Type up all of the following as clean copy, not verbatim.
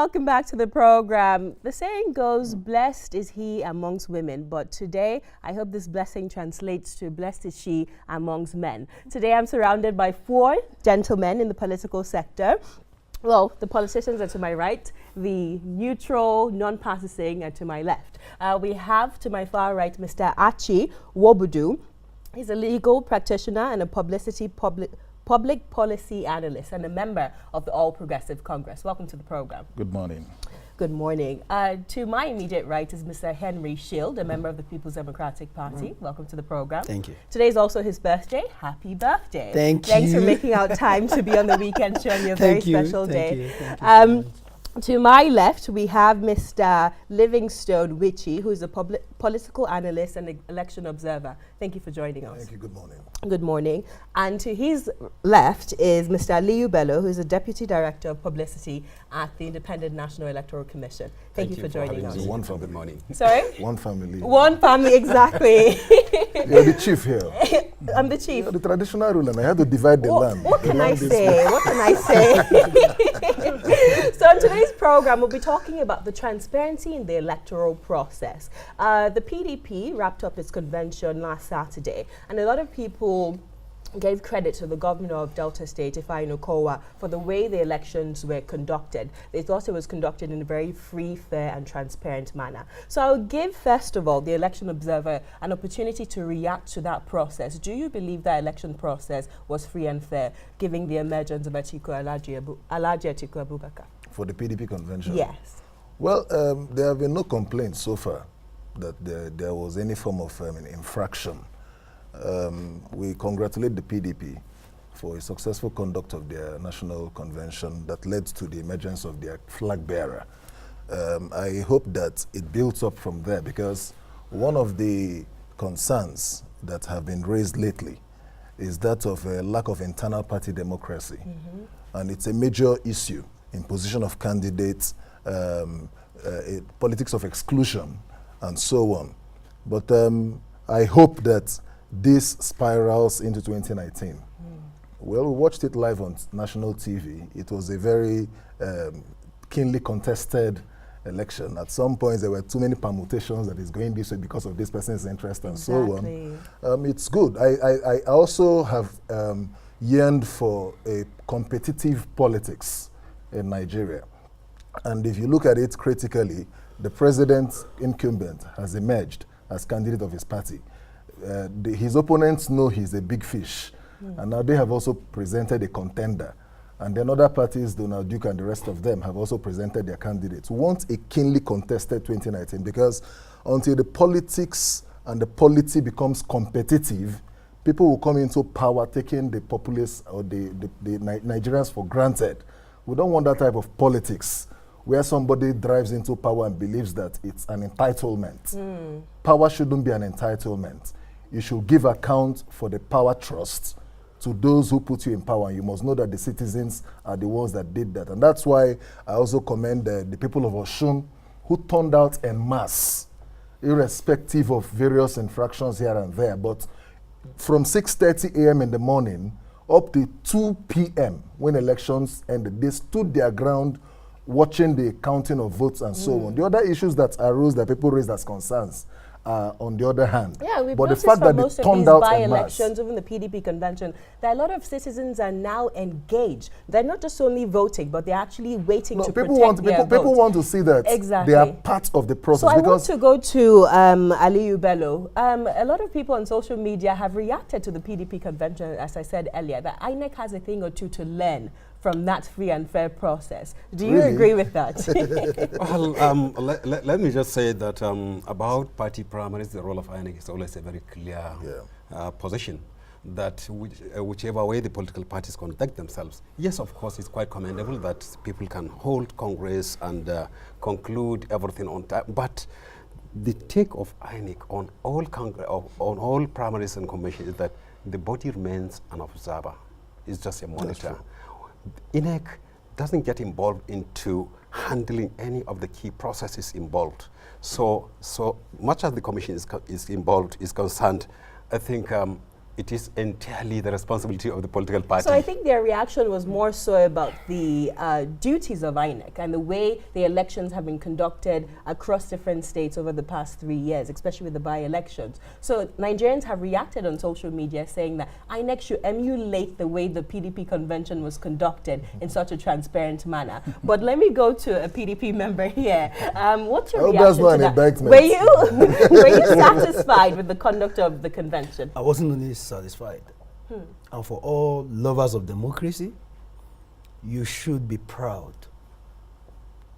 Welcome back to the program. The saying goes, blessed is he amongst women, but today I hope this blessing translates to blessed is she amongst men. Today I'm surrounded by 4 gentlemen in the political sector. Well, the politicians are to my right, the neutral, non-partisan are to my left. We have to my far right Mr. Achi Wobudu. He's a legal practitioner and a public policy analyst and a member of the All Progressive Congress. Welcome to the program. Good morning. Good morning. To my immediate right is Mr. Henry Shield, a member of the People's Democratic Party. Welcome to the program. Thank you. Today is also his birthday. Happy birthday. Thanks for making out time to be on the weekend show on your very special day. Thank you. To my left, we have Mr. Livingstone Witchy, who is a political analyst and election observer. Thank you for joining us. Thank you. Good morning. Good morning. And to his left is Mr. Aliyu Bello, who is a Deputy Director of Publicity at the Independent National Electoral Commission. Thank you for joining us. One family. Good morning. Sorry? One family. One family, exactly. You're the chief here. I'm the chief. You're the traditional ruler, and I had to divide the land. What can I say? What can I say? So in today's program, we'll be talking about the transparency in the electoral process. The PDP wrapped up its convention last Saturday, and a lot of people gave credit to the governor of Delta State, Ifeanyi Okowa, for the way the elections were conducted. They thought it was conducted in a very free, fair and transparent manner. So I'll give, first of all, the election observer an opportunity to react to that process. Do you believe that election process was free and fair, given the emergence of Alhaji Atiku Abubakar? For the PDP convention? Yes. Well, there have been no complaints so far that there was any form of infraction. We congratulate the PDP for a successful conduct of their national convention that led to the emergence of their flag bearer. I hope that it builds up from there, because one of the concerns that have been raised lately is that of a lack of internal party democracy. And it's a major issue in position of candidates, politics of exclusion, and so on. But I hope that this spirals into 2019. Well, we watched it live on national TV. It was a very keenly contested election. At some points, there were too many permutations that is going this way because of this person's interest and so on. It's good. I also have yearned for a competitive politics in Nigeria. And if you look at it critically, the president incumbent has emerged as candidate of his party. His opponents know he's a big fish, and now they have also presented a contender. And then other parties, Donald Duke and the rest of them, have also presented their candidates. We want a keenly contested 2019, because until the politics and the polity becomes competitive, people will come into power taking the populace or the Nigerians for granted. We don't want that type of politics where somebody drives into power and believes that it's an entitlement. Power shouldn't be an entitlement. You should give account for the power trust to those who put you in power. And you must know that the citizens are the ones that did that. And that's why I also commend the people of Osun who turned out en masse, irrespective of various infractions here and there. But from 6:30 a.m. in the morning up to 2 p.m. when elections ended, they stood their ground watching the counting of votes and so on. The other issues that arose that people raised as concerns, on the other hand. Yeah, we've but the noticed fact that most they of turned these out by-elections, even the PDP convention, that a lot of citizens are now engaged. They're not just only voting, but they're actually waiting to protect their vote. People want to see that they are part of the process. So I want to go to Aliyu Bello. A lot of people on social media have reacted to the PDP convention, as I said earlier, that INEC has a thing or two to learn from that free and fair process. Do you agree with that? Well, let me just say that about party primaries, the role of INEC is always a very clear position, that whichever way the political parties conduct themselves. Yes, of course, it's quite commendable that people can hold Congress and conclude everything on time, but the take of INEC on all primaries and conventions is that the body remains an observer. It's just a monitor. INEC doesn't get involved into handling any of the key processes involved. So much as the commission is concerned, I think it is entirely the responsibility of the political party. So I think their reaction was more so about the duties of INEC and the way the elections have been conducted across different states over the past 3 years, especially with the by-elections. So Nigerians have reacted on social media saying that INEC should emulate the way the PDP convention was conducted in such a transparent manner. But let me go to a PDP member here. What's your reaction to that? Were you satisfied with the conduct of the convention? I wasn't only satisfied. And for all lovers of democracy, you should be proud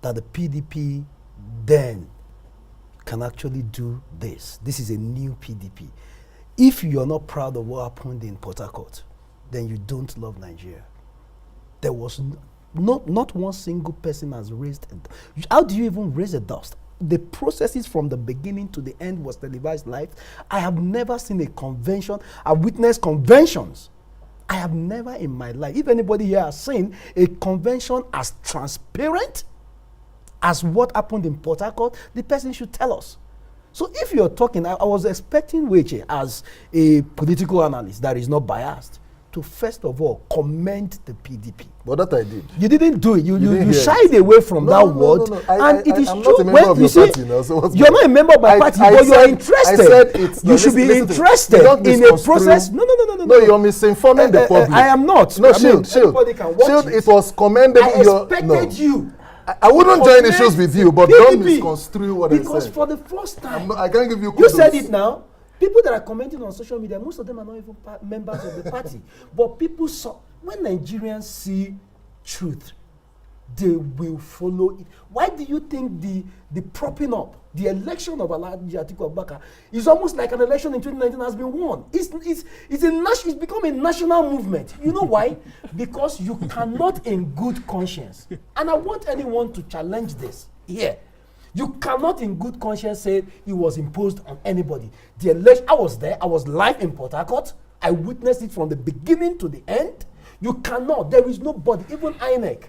that the PDP then can actually do this. This is a new PDP. If you're not proud of what happened in Port Harcourt, then you don't love Nigeria. There was not one single person has raised it. How do you even raise a dust? The processes from the beginning to the end was televised live. I have never seen a convention. I've witnessed conventions. I have never in my life, if anybody here has seen a convention as transparent as what happened in Port Harcourt, the person should tell us. So if you're talking, I was expecting Weche as a political analyst that is not biased to first of all commend the PDP. But that I did. You didn't do it. You shied away from that word. And it is I'm true. not a member of your party now, so you're not a member of my party, but you're interested. I said it's you should be interested in a process. No. No, you're misinforming the public. I am not. No, Shield. It was commendable. I expected you. I wouldn't join issues with you, but don't misconstrue what I said. Because for the first time, I can't give you kudos. You said it now. People that are commenting on social media, most of them are not even members of the party. But people saw, when Nigerians see truth, they will follow it. Why do you think the propping up, the election of Alhaji Atiku Abubakar is almost like an election in 2019 has been won? It's become a national movement. You know why? Because you cannot in good conscience, and I want anyone to challenge this here. You cannot in good conscience say it was imposed on anybody. The election, I was there, I was live in Port Harcourt. I witnessed it from the beginning to the end. You cannot, there is nobody, even INEC,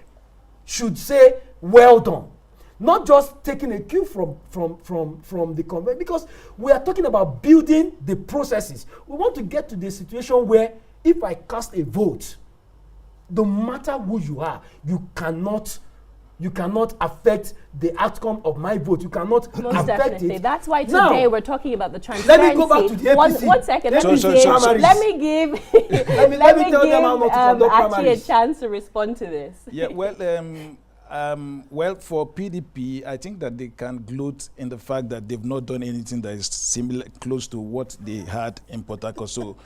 should say, well done. Not just taking a cue from the convention, because we are talking about building the processes. We want to get to the situation where if I cast a vote, no matter who you are, you cannot affect the outcome of my vote. You cannot affect it. That's why today we're talking about the transparency. Let me go back to the APC. One second. Let me give Archie a chance to respond to this. Yeah, well, for PDP, I think that they can gloat in the fact that they've not done anything that is similar, close to what they had in Port Harcourt. So,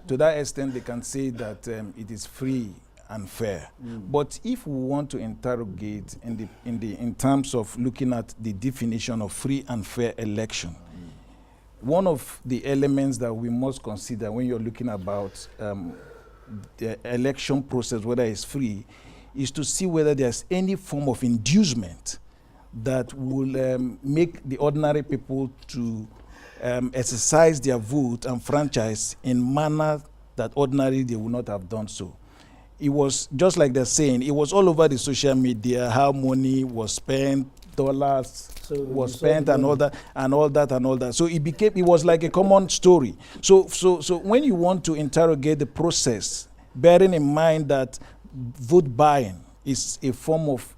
to that extent, they can say that it is free and fair. But if we want to interrogate in terms of looking at the definition of free and fair election, one of the elements that we must consider when you're looking about the election process, whether it's free, is to see whether there's any form of inducement that will make the ordinary people to exercise their vote and franchise in manner that ordinarily they would not have done so. It was just like they're saying, it was all over the social media, how money was spent, dollars was spent and all that. So it was like a common story. So when you want to interrogate the process, bearing in mind that vote buying is a form of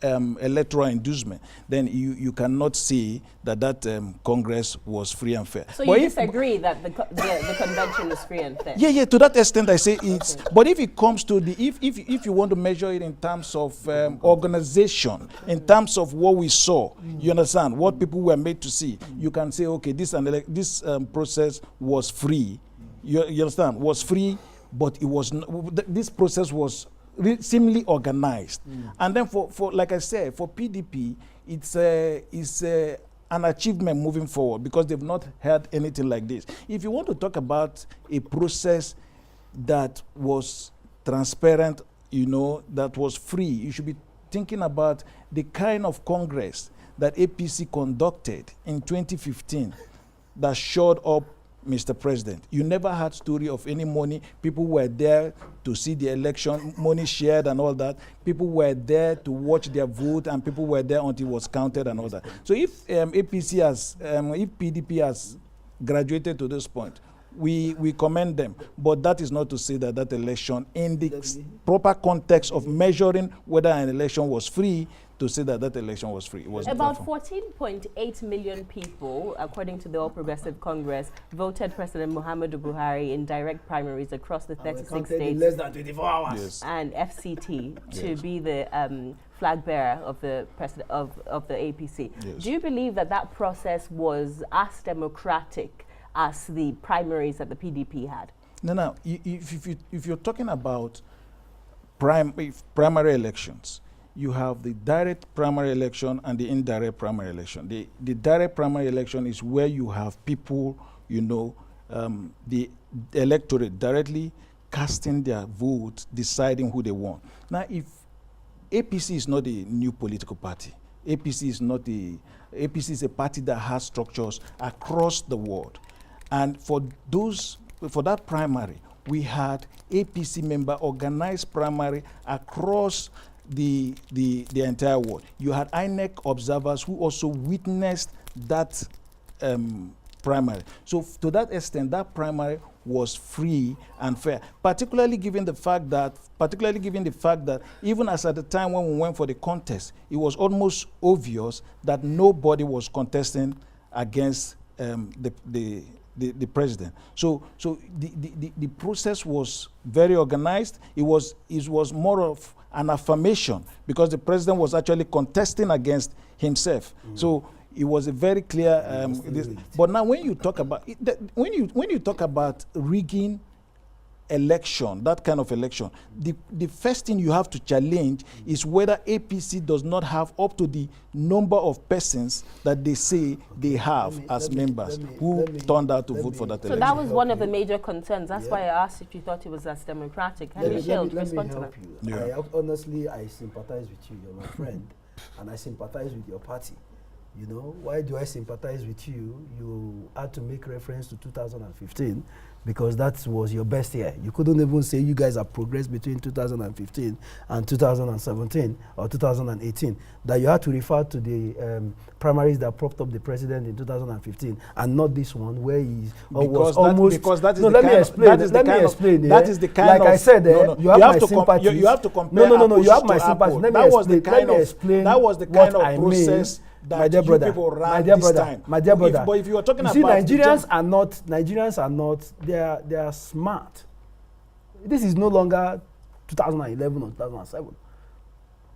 electoral inducement, then you cannot say that Congress was free and fair. So you disagree that the convention is free and fair? Yeah, to that extent I say it's, but if it comes to if you want to measure it in terms of organization, in terms of what we saw, you understand, what people were made to see, you can say, okay, this process was free. You understand, was free, but it was this process was seemingly organized. And then for like I said, for PDP, it's an achievement moving forward because they've not had anything like this. If you want to talk about a process that was transparent, that was free, you should be thinking about the kind of Congress that APC conducted in 2015 that showed up Mr. President. You never had story of any money. People were there to see the election, money shared and all that. People were there to watch their vote, and people were there until it was counted and all that. So if if PDP has graduated to this point, we commend them. But that is not to say that that election, in the proper context of measuring whether an election was free, to say that that election was free. It was about 14.8 million people, according to the All Progressive Congress, voted President Muhammadu Buhari in direct primaries across the 36 states in less than 24 hours. Yes. and FCT to be the flag bearer of the president of the APC. Yes. Do you believe that that process was as democratic as the primaries that the PDP had? No. If you're talking about primary elections, you have the direct primary election and the indirect primary election. The direct primary election is where you have people, the electorate directly casting their vote, deciding who they want. Now, if APC is not a new political party, APC is a party that has structures across the world. And for that primary, we had APC member organized primary across the entire world. You had INEC observers who also witnessed that primary. So to that extent, that primary was free and fair, particularly given the fact that even as at the time when we went for the contest, it was almost obvious that nobody was contesting against the president. So the process was very organized. It was more of an affirmation because the president was actually contesting against himself. So it was a very clear. But now, when you talk about when you talk about rigging election, that kind of election, the first thing you have to challenge is whether APC does not have up to the number of persons that they say they have as members who turned out to vote for that So election. that was one of the major concerns. That's why I asked if you thought it was as democratic. Let me Respond to help that. you. Yeah. Honestly, I sympathize with you. You're my friend, and I sympathize with your party. Why do I sympathize with you? You had to make reference to 2015 because that was your best year. You couldn't even say you guys have progressed between 2015 and 2017 or 2018. That you had to refer to the primaries that propped up the president in 2015 and not this one where he's Because that is no, the let me kind explain. of, Let me explain. That is the kind like of, I said, you have my sympathy. You have to compare. No. You have my apples to sympathy. apples. Let That was the me kind of explain. That was the kind what I of mean. process that My dear brother, people ran my dear this brother, time. my dear brother. But if you are talking you about see, Nigerians are not. They are smart. This is no longer 2011 or 2007.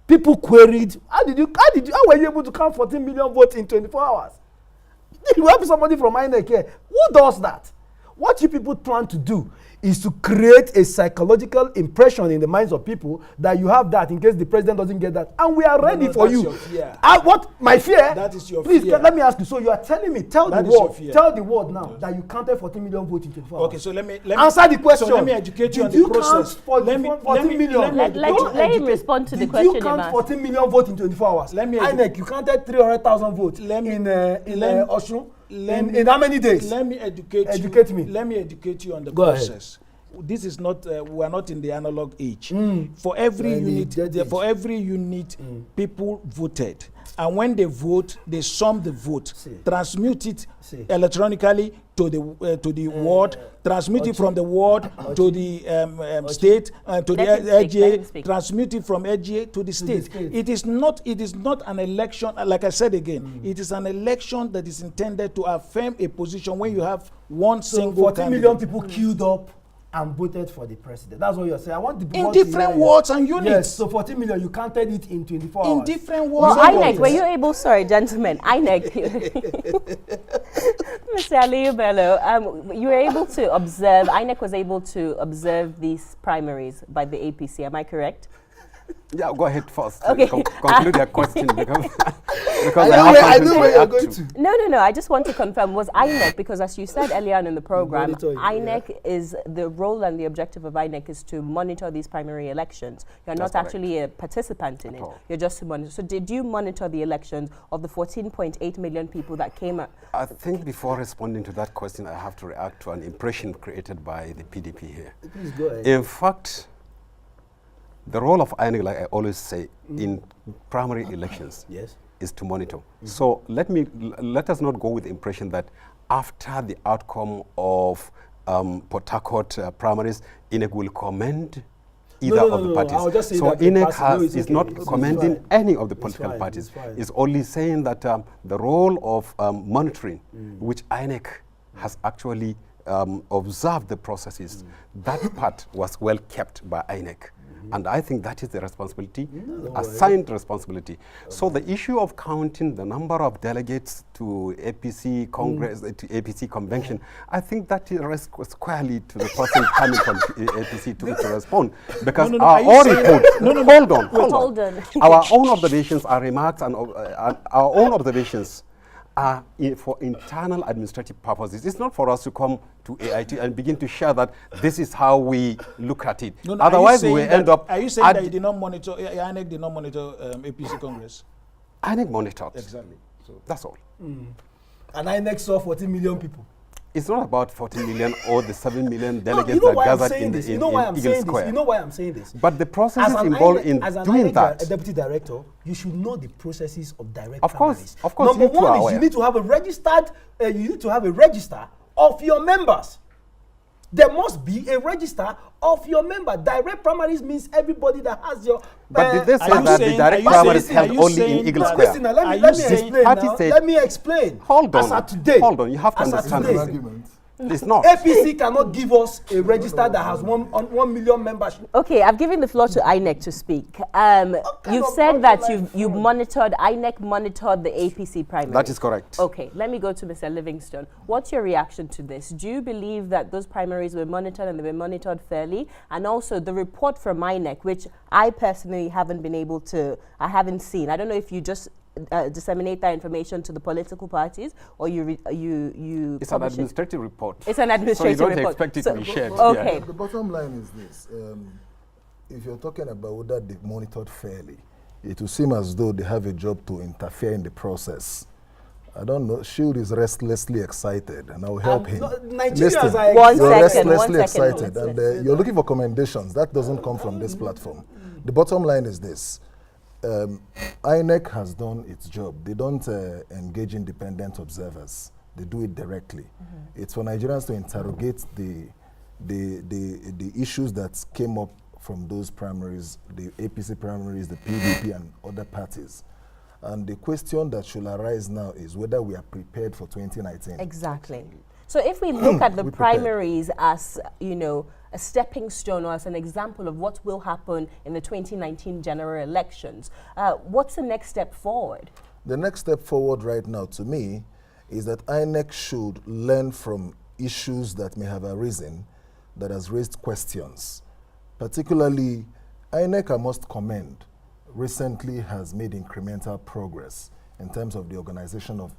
People queried, how were you able to count 14 million votes in 24 hours? You have somebody from INEC here. Who does that? What you people plan to do is to create a psychological impression in the minds of people that you have that in case the president doesn't get that. And we are ready for that's you. your fear. What? My fear? That is your Please, fear. let me ask you. So you are telling me, tell That the is your world, fear. tell the world now that you counted 14 million votes in 24 hours. Okay, so let me answer the question. So let me educate you on Did the process. Count 14 million? Let him respond to the question. Did you count 14 million votes in 24 hours? INEC, you counted 300,000 votes in Osun. In how many days? Let me educate me. Let me educate you on the Go process. This is not. We are not in the analog age. For every unit, people voted, and when they vote, they sum the vote, transmute it electronically to the ward, transmit it from the ward to the state, to the LGA, transmit it from LGA to the state. It is not an election. Like I said again, it is an election that is intended to affirm a position when you have one single 14 million people queued up and voted for the president. That's what you're saying. I want the in different wards and units. Yes, so 14 million, you counted it in 24 hours. In different wards. Well, INEC, were you able, sorry, gentlemen, INEC, Mr. Aliyu Bello, you were able to observe, INEC was able to observe these primaries by the APC, am I correct? Yeah, go ahead first. Okay. Conclude your question because I know where you're going to. No. I just want to confirm, was INEC, because as you said earlier on in the program, INEC is, the role and the objective of INEC is to monitor these primary elections. You're not actually a participant in it. You're just to monitor. So did you monitor the elections of the 14.8 million people that came up? I think before responding to that question, I have to react to an impression created by the PDP here. Please go ahead. In fact, the role of INEC, like I always say, in primary elections is to monitor. So let us not go with the impression that after the outcome of Port Harcourt primaries, INEC will commend either No, of the I'll parties. just say So that in INEC passing. No, is it's not okay. It's commending fine. any of the It's political fine, parties. it's fine. It's only saying that the role of monitoring, which INEC has actually observed the processes, that part was well kept by INEC. And I think that is the responsibility, assigned responsibility. So the issue of counting the number of delegates to APC Congress, to APC convention, I think that rests squarely to the person coming from APC to respond. Because No, no, no, our are you own saying report, that- no, no, no. hold on. on. Our own observations are remarks and our own observations are for internal administrative purposes. It's not for us to come to AIT and begin to share that this is how we look at it. No, no, Otherwise, we will end up. Are you saying that you did not monitor, INEC did not monitor APC Congress? INEC monitored. Exactly. So That's all. And INEC saw 14 million people. It's not about 40 million or the 7 million delegates you know that why I'm gathered saying in, this? in, You know why in I'm Eagle saying Square. this? You know why I'm saying this? But the processes an involved INEC in as an doing INEC that. deputy director, you should know the processes of direct Of course, primaries. of course, Number you two are one is aware. you need to have a registered. You need to have a register of your members. There must be a register of your member. Direct primaries means everybody that has your. But did they are say you that the saying- direct are you primaries saying- are held you only in saying Eagle that- Square? Listen, now, let Are me you explain. Party Now. said- Let me explain. Hold As on. at today. Hold on. You have to As at understand today, this. Argument. It's not. APC cannot give us a register that has 1 million membership. Okay, I've given the floor to INEC to speak. You've said that you monitored, INEC monitored the APC primary. That is correct. Okay, let me go to Mr. Livingston. What's your reaction to this? Do you believe that those primaries were monitored and they were monitored fairly? And also the report from INEC, which I personally haven't been able to, I haven't seen. I don't know if you just disseminate that information to the political parties or you It's an publish it. administrative report. It's an administrative So you don't report. expect it So- to be shared. Okay. The bottom line is this. If you're talking about whether they've monitored fairly, it will seem as though they have a job to interfere in the process. I don't know. Shield is restlessly excited, and I'll help him. Nigerians Listen, are One you're second, restlessly one second. excited, and you're looking for commendations. That doesn't come from this platform. The bottom line is this. INEC has done its job. They don't engage independent observers. They do it directly. It's for Nigerians to interrogate the issues that came up from those primaries, the APC primaries, the PDP, and other parties. And the question that should arise now is whether we are prepared for 2019. Exactly. So if we look at the We prepared. primaries as, you know, a stepping stone or as an example of what will happen in the 2019 general elections, what's the next step forward? The next step forward right now to me is that INEC should learn from issues that may have arisen that has raised questions. Particularly, INEC, I must commend, recently has made incremental progress in terms of the organization of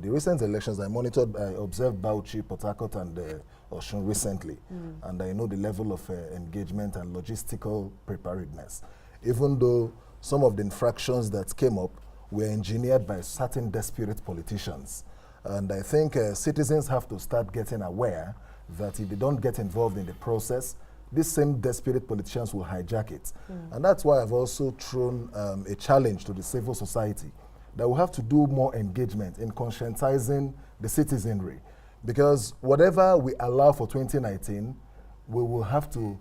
the recent elections. I observed Bauchi, Port Harcourt, and Osun recently, and I know the level of engagement and logistical preparedness. Even though some of the infractions that came up were engineered by certain desperate politicians. And I think citizens have to start getting aware that if they don't get involved in the process, these same desperate politicians will hijack it. And that's why I've also thrown a challenge to the civil society that we have to do more engagement in conscientizing the citizenry. Because whatever we allow for 2019, we will have to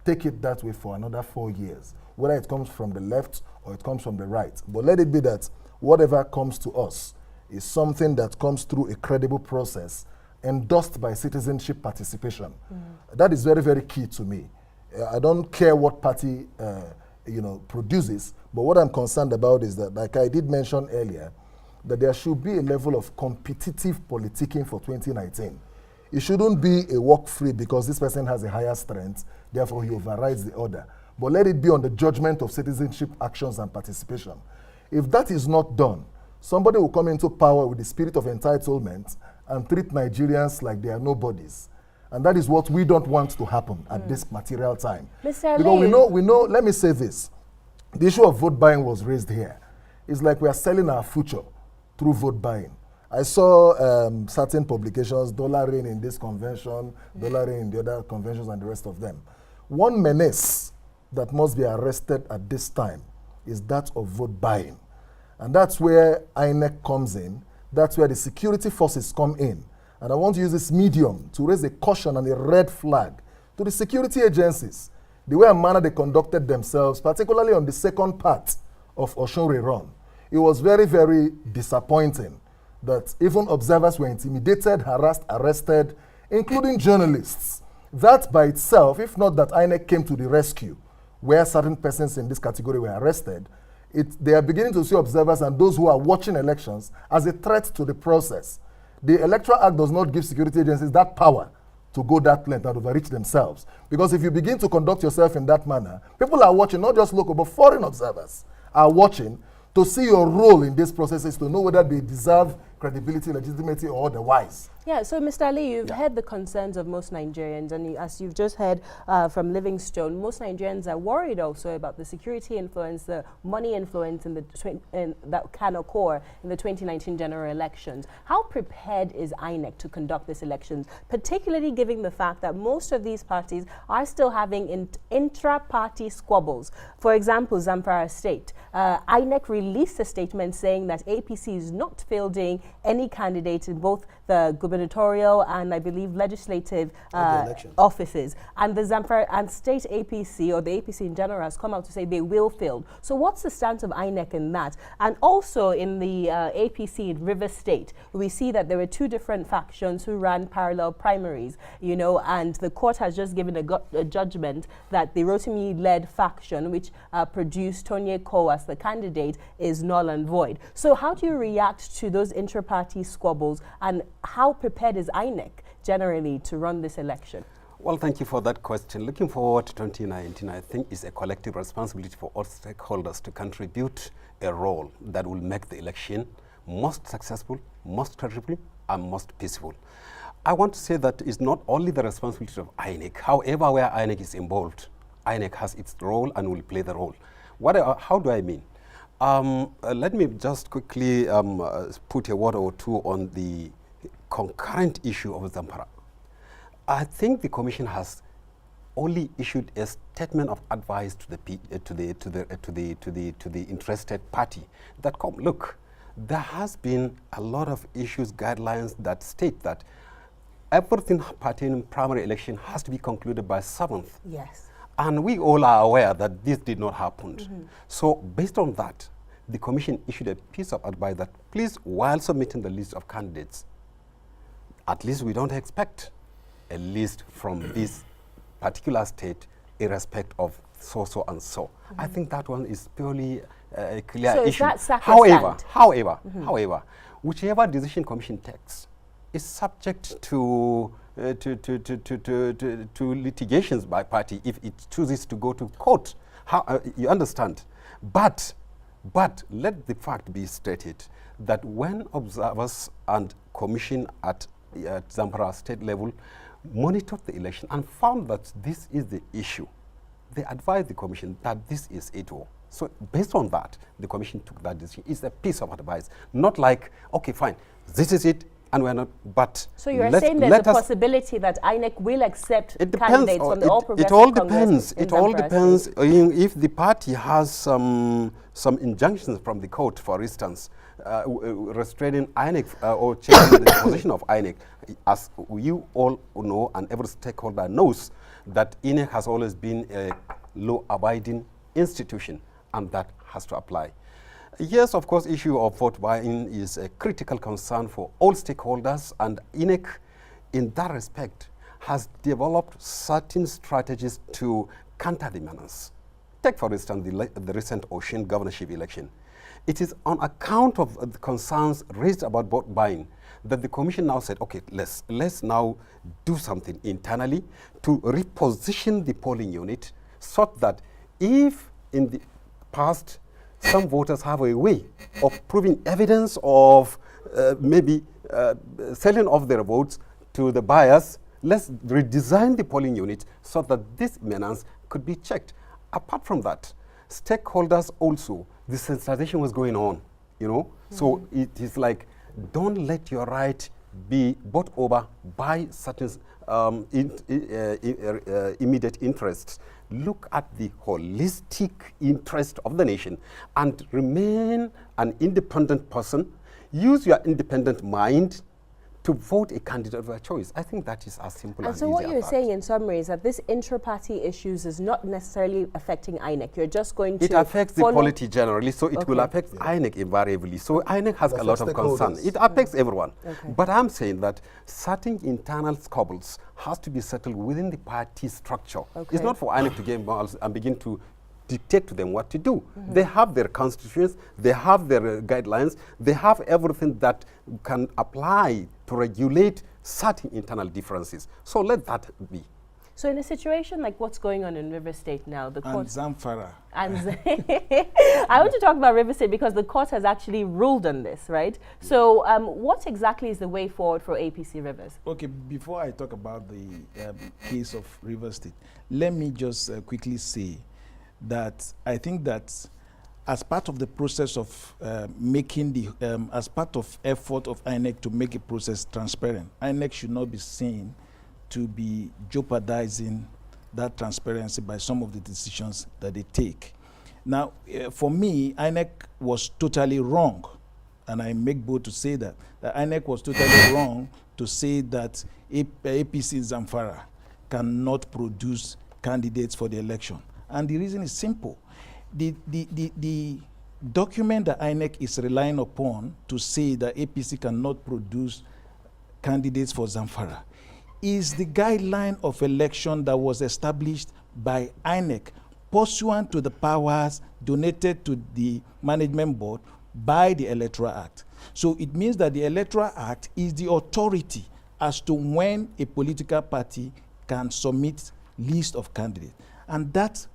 take it that way for another 4 years, whether it comes from the left or it comes from the right. But let it be that whatever comes to us is something that comes through a credible process endorsed by citizenship participation. That is very, very key to me. I don't care what party produces, but what I'm concerned about is that, like I did mention earlier, that there should be a level of competitive politicking for 2019. It shouldn't be a walk free because this person has a higher strength, therefore he overrides the other. But let it be on the judgment of citizenship actions and participation. If that is not done, somebody will come into power with the spirit of entitlement and treat Nigerians like they are nobodies. And that is what we don't want to happen at this material time. Mr. Because Ali. we know, let me say this. The issue of vote buying was raised here. It's like we are selling our future through vote buying. I saw certain publications, dollaring in this convention, dollaring in the other conventions and the rest of them. One menace that must be arrested at this time is that of vote buying. And that's where INEC comes in. That's where the security forces come in. And I want to use this medium to raise a caution and a red flag to the security agencies. The way and manner they conducted themselves, particularly on the second part of Oshunre Run, it was very, very disappointing that even observers were intimidated, harassed, arrested, including journalists. That by itself, if not that INEC came to the rescue, where certain persons in this category were arrested, they are beginning to see observers and those who are watching elections as a threat to the process. The Electoral Act does not give security agencies that power to go that length and overreach themselves. Because if you begin to conduct yourself in that manner, people are watching, not just local, but foreign observers are watching to see your role in these processes, to know whether they deserve credibility, legitimacy, or otherwise. Yeah, so Mr. Ali, you've heard the concerns of most Nigerians, and as you've just heard from Livingstone, most Nigerians are worried also about the security influence, the money influence that can occur in the 2019 general elections. How prepared is INEC to conduct these elections, particularly given the fact that most of these parties are still having intra-party squabbles? For example, Zamfara State, INEC released a statement saying that APC is not fielding any candidate in both the gubernatorial and I believe legislative offices. And the Zamfara and state APC, or the APC in general, has come out to say they will field. So what's the stance of INEC in that? And also in the APC in River State, we see that there were two different factions who ran parallel primaries, you know, and the court has just given a judgment that the Rotimi-led faction, which produced Tonye Ko as the candidate, is null and void. So how do you react to those intra-party squabbles, and how prepared is INEC generally to run this election? Well, thank you for that question. Looking forward to 2019, I think it's a collective responsibility for all stakeholders to contribute a role that will make the election most successful, most credible, and most peaceful. I want to say that it's not only the responsibility of INEC. However, where INEC is involved, INEC has its role and will play the role. How do I mean? Let me just quickly put a word or two on the concurrent issue of Zamfara. I think the Commission has only issued a statement of advice to the interested party that look, there has been a lot of issues, guidelines that state that everything pertaining primary election has to be concluded by 7th. Yes. And we all are aware that this did not happen. So based on that, the Commission issued a piece of advice that please, while submitting the list of candidates, at least we don't expect a list from this particular state irrespective of so and so. I think that one is purely a clear so issue. Is that sacrosanct? However, whichever decision Commission takes is subject to litigations by party if it chooses to go to court. You understand? But let the fact be stated that when observers and Commission at Zamfara state level monitored the election and found that this is the issue, they advised the Commission that this is it all. So based on that, the Commission took that decision. It's a piece of advice, not like, okay, fine, this is it, and we're not, but... So you're saying there's a possibility that INEC will accept candidates from the All Progressive Congress? It all depends if the party has some injunctions from the court, for instance, restraining INEC or changing the position of INEC. As you all know, and every stakeholder knows, that INEC has always been a law-abiding institution, and that has to apply. Yes, of course, issue of vote buying is a critical concern for all stakeholders, and INEC, in that respect, has developed certain strategies to counter the menace. Take, for instance, the recent Ocean governorship election. It is on account of the concerns raised about vote buying that the Commission now said, okay, let's now do something internally to reposition the polling unit so that if in the past some voters have a way of proving evidence of maybe selling off their votes to the buyers, let's redesign the polling unit so that this menace could be checked. Apart from that, stakeholders also, the sensitization was going on, you know. So it is like, don't let your right be bought over by certain immediate interests. Look at the holistic interest of the nation and remain an independent person. Use your independent mind to vote a candidate of their choice. I think that is as simple And as so easy what as you're that. saying in summary is that this intra-party issues is not necessarily affecting INEC. You're just going to It affects the follow- polity generally, so it will Okay. affect INEC invariably. So INEC has It a lot of affects concern. stakeholders. It affects everyone. Okay. But I'm saying that certain internal squabbles has to be settled within the party structure. Okay. It's not for INEC to get involved and begin to dictate to them what to do. They have their constitutions, they have their guidelines, they have everything that can apply to regulate certain internal differences. So let that be. So in a situation like what's going on in River State now, the And court... Zamfara. And I want to talk about River State because the court has actually ruled on this, right? So what exactly is the way forward for APC Rivers? Okay, before I talk about the case of River State, let me just quickly say that I think that as part of the process of making the, as part of effort of INEC to make a process transparent, INEC should not be seen to be jeopardizing that transparency by some of the decisions that they take. Now, for me, INEC was totally wrong, and I make bold to say that INEC was totally wrong to say that APC Zamfara cannot produce candidates for the election. And the reason is simple. The document that INEC is relying upon to say that APC cannot produce candidates for Zamfara is the guideline of election that was established by INEC pursuant to the powers donated to the management board by the Electoral Act. So it means that the Electoral Act is the authority as to when a political party can submit list of candidates. And that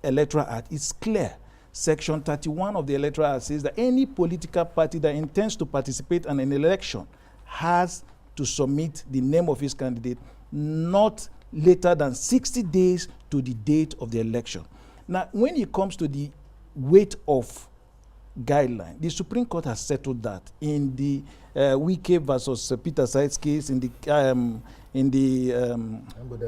Electoral Act is clear. Section 31 of the Electoral Act says that any political party that intends to participate in an election has to submit the name of his candidate not later than 60 days to the date of the election. Now, when it comes to the weight of guideline, the Supreme Court has settled that in the Wike versus Peter Sides case, in the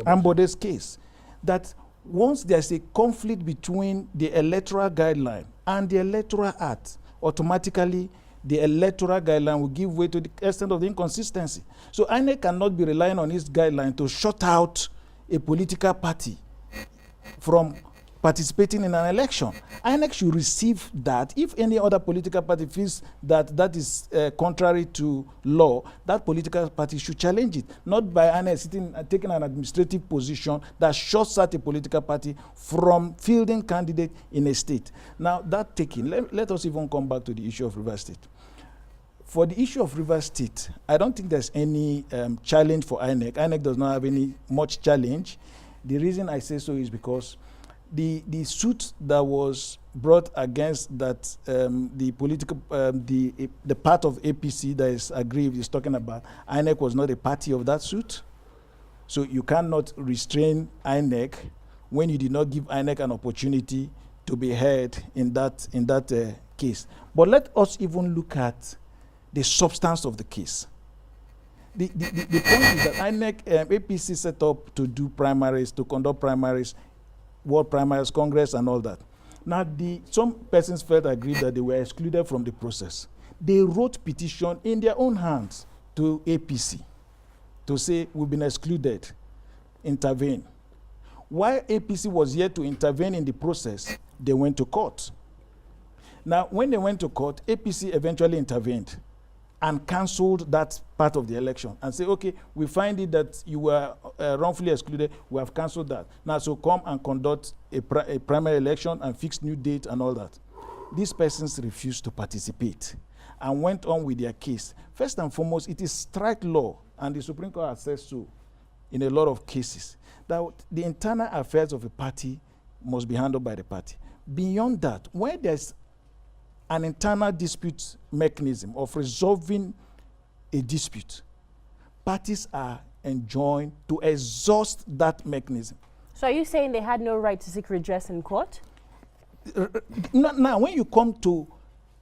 Ambodes case, that once there's a conflict between the electoral guideline and the Electoral Act, automatically the electoral guideline will give way to the extent of the inconsistency. So INEC cannot be relying on its guideline to shut out a political party from participating in an election. INEC should receive that. If any other political party feels that that is contrary to law, that political party should challenge it, not by INEC taking an administrative position that shuts out a political party from fielding candidate in a state. Now, that taking, let us even come back to the issue of River State. For the issue of River State, I don't think there's any challenge for INEC. INEC does not have any much challenge. The reason I say so is because the suit that was brought against that the political the part of APC that is aggrieved is talking about, INEC was not a party of that suit, so you cannot restrain INEC when you did not give INEC an opportunity to be heard in that case. But let us even look at the substance of the case. The point is that INEC APC set up to do primaries, to conduct primaries, World Primaries Congress and all that. Now, some persons felt aggrieved that they were excluded from the process. They wrote petition in their own hands to APC to say, we've been excluded, intervene. While APC was yet to intervene in the process, they went to court. Now, when they went to court, APC eventually intervened and cancelled that part of the election and say, okay, we find it that you were wrongfully excluded, we have cancelled that. Now, so come and conduct a primary election and fix new date and all that. These persons refused to participate and went on with their case. First and foremost, it is strike law, and the Supreme Court has said so in a lot of cases, that the internal affairs of a party must be handled by the party. Beyond that, where there's an internal dispute mechanism of resolving a dispute, parties are enjoined to exhaust that mechanism. So are you saying they had no right to seek redress in court? Now, when you come to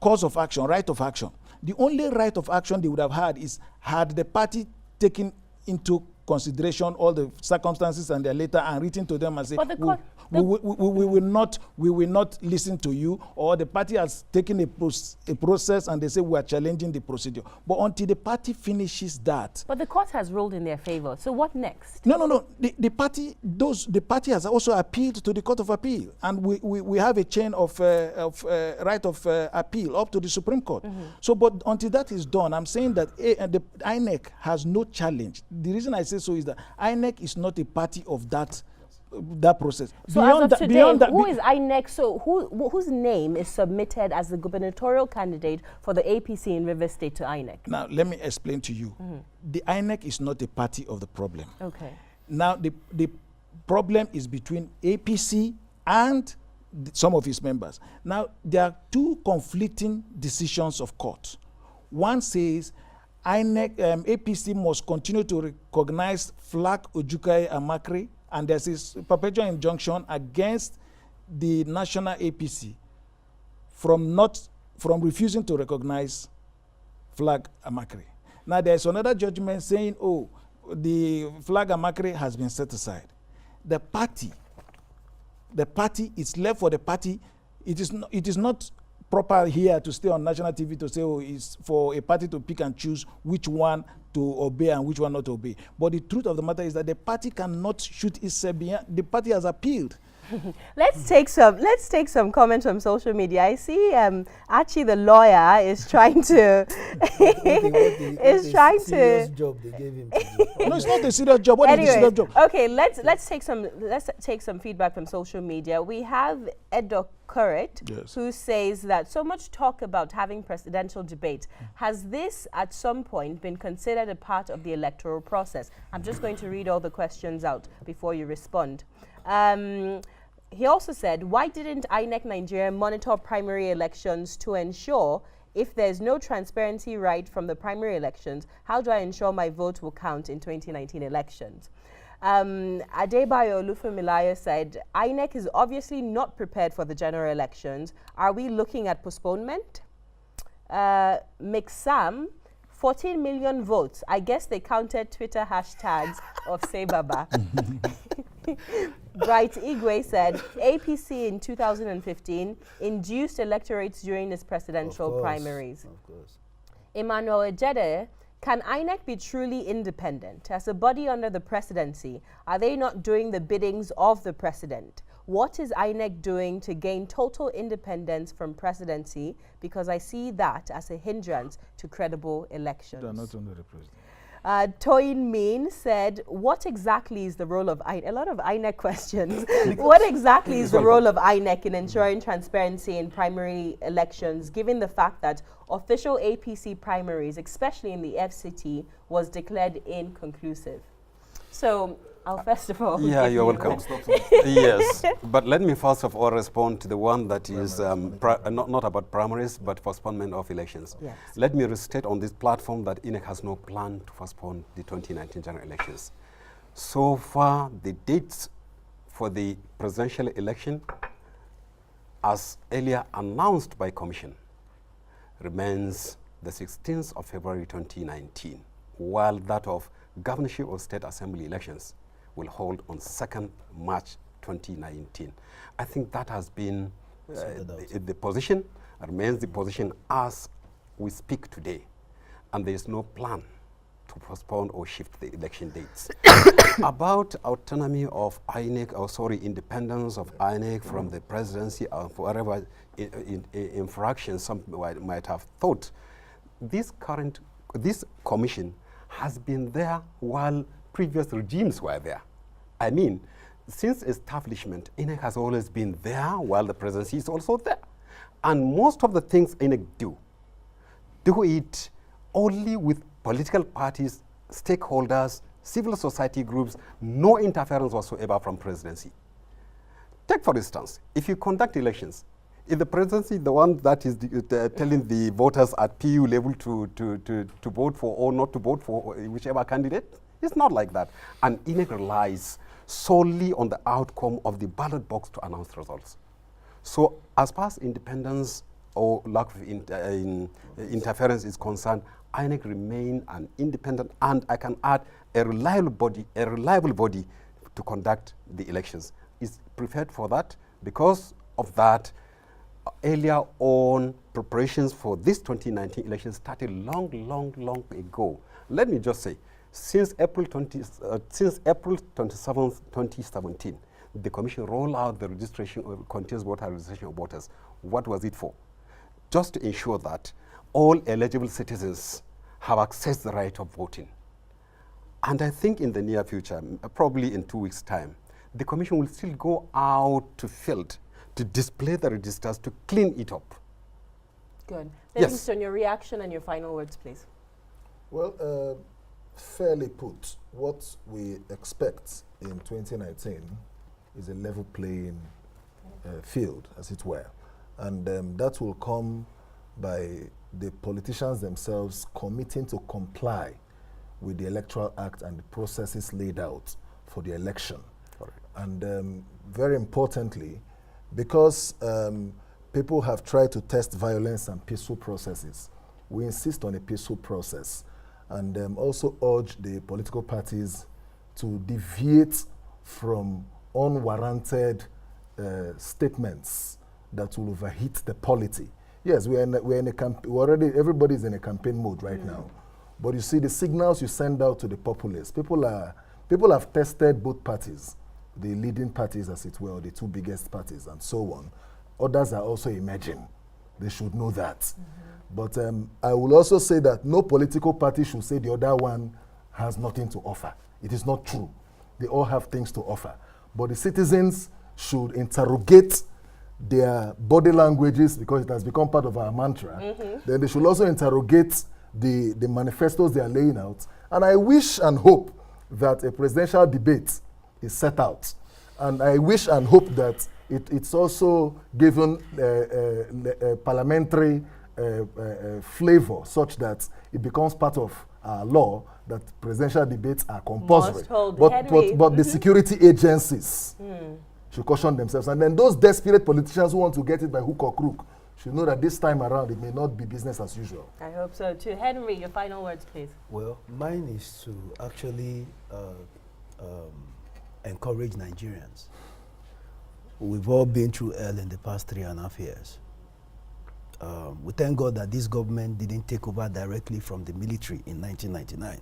cause of action, right of action, the only right of action they would have had is had the party taken into consideration all the circumstances and their letter and written to them and say, But the we will not listen to you, or the party has taken a process and they say we are challenging the procedure. But until the party finishes that. But the court has ruled in their favor. So what next? No. The party has also appealed to the Court of Appeal, and we have a chain of right of appeal up to the Supreme Court. So, but until that is done, I'm saying that the INEC has no challenge. The reason I say so is that INEC is not a party of that process. So as of today, who is INEC? So whose name is submitted as the gubernatorial candidate for the APC in Rivers State to INEC? Now, let me explain to you. The INEC is not a party of the problem. Okay. Now, the problem is between APC and some of its members. Now, there are two conflicting decisions of court. One says INEC, APC must continue to recognize Flag Ojukai Amakri, and there's this perpetual injunction against the national APC from refusing to recognize Flag Amakri. Now there's another judgment saying, oh, the Flag Amakri has been set aside. The party, it's left for the party. It is not proper here to stay on national TV to say, oh, it's for a party to pick and choose which one to obey and which one not to obey. But the truth of the matter is that the party cannot shoot itself beyond. The party has appealed. Let's take some comments from social media. I see Archie the lawyer is trying to serious job they gave him to do. No, it's not a serious job. What is the serious job? Okay, let's take some feedback from social media. We have Edo Currit, yes, who says that so much talk about having presidential debate. Has this at some point been considered a part of the electoral process? I'm just going to read all the questions out before you respond. He also said, why didn't INEC Nigeria monitor primary elections to ensure if there's no transparency right from the primary elections, how do I ensure my vote will count in 2019 elections? Adebayo Olufemilayo said, INEC is obviously not prepared for the general elections. Are we looking at postponement? Mixam, 14 million votes. I guess they counted Twitter hashtags of Say Baba. Bright Igwe said, APC in 2015 induced electorates during its presidential primaries. Of course. Emmanuel Ejede, can INEC be truly independent? As a body under the presidency, are they not doing the biddings of the president? What is INEC doing to gain total independence from presidency? Because I see that as a hindrance to credible elections. They are not under the president. Toyin Mean said, what exactly is the role of INEC? A lot of INEC questions. What exactly is the role of INEC in ensuring transparency in primary elections, given the fact that official APC primaries, especially in the FCT, was declared inconclusive? So, I'll first of all... Yeah, you're welcome. Yes, but let me first of all respond to the one that is not about primaries, but postponement of elections. Yes. Let me restate on this platform that INEC has no plan to postpone the 2019 general elections. So far, the dates for the presidential election, as earlier announced by Commission, remains the 16th of February 2019, while that of governorship or state assembly elections will hold on 2nd March 2019. I think that has been the position, remains the position as we speak today. And there is no plan to postpone or shift the election dates. About autonomy of INEC, independence of INEC from the presidency or whatever infraction some might have thought, this commission has been there while previous regimes were there. I mean, since establishment, INEC has always been there while the presidency is also there. And most of the things INEC do it only with political parties, stakeholders, civil society groups, no interference whatsoever from presidency. Take, for instance, if you conduct elections, is the presidency the one that is telling the voters at PU level to vote for or not to vote for whichever candidate? It's not like that. And INEC relies solely on the outcome of the ballot box to announce results. So as far as independence or lack of interference is concerned, INEC remain an independent and I can add a reliable body to conduct the elections. Is prepared for that. Because of that, earlier on, preparations for this 2019 election started long ago. Let me just say, since April 27th, 2017, the Commission rolled out the registration of continuous voter registration of voters. What was it for? Just to ensure that all eligible citizens have accessed the right of voting. And I think in the near future, probably in 2 weeks' time, the Commission will still go out to field to display the registers, to clean it up. Good. Yes. Livingston, your reaction and your final words, please. Well, fairly put, what we expect in 2019 is a level playing field, as it were. And that will come by the politicians themselves committing to comply with the Electoral Act and the processes laid out for the election. Correct. And very importantly, because people have tried to test violence and peaceful processes, we insist on a peaceful process and also urge the political parties to deviate from unwarranted statements that will overheat the polity. Yes, we're in a everybody's in a campaign mode right now. But you see, the signals you send out to the populace, people have tested both parties, the leading parties, as it were, the two biggest parties, and so on. Others are also emerging. They should know that. But I will also say that no political party should say the other one has nothing to offer. It is not true. They all have things to offer. But the citizens should interrogate their body languages, because it has become part of our mantra. Then they should also interrogate the manifestos they are laying out. And I wish and hope that a presidential debate is set out. And I wish and hope that it's also given a parliamentary flavor, such that it becomes part of our law that presidential debates are compulsory. Must hold. But the security agencies should caution themselves. And then those desperate politicians who want to get it by hook or crook should know that this time around it may not be business as usual. I hope so too. Henry, your final words, please. Well, mine is to actually encourage Nigerians. We've all been through hell in the past 3.5 years. We thank God that this government didn't take over directly from the military in 1999.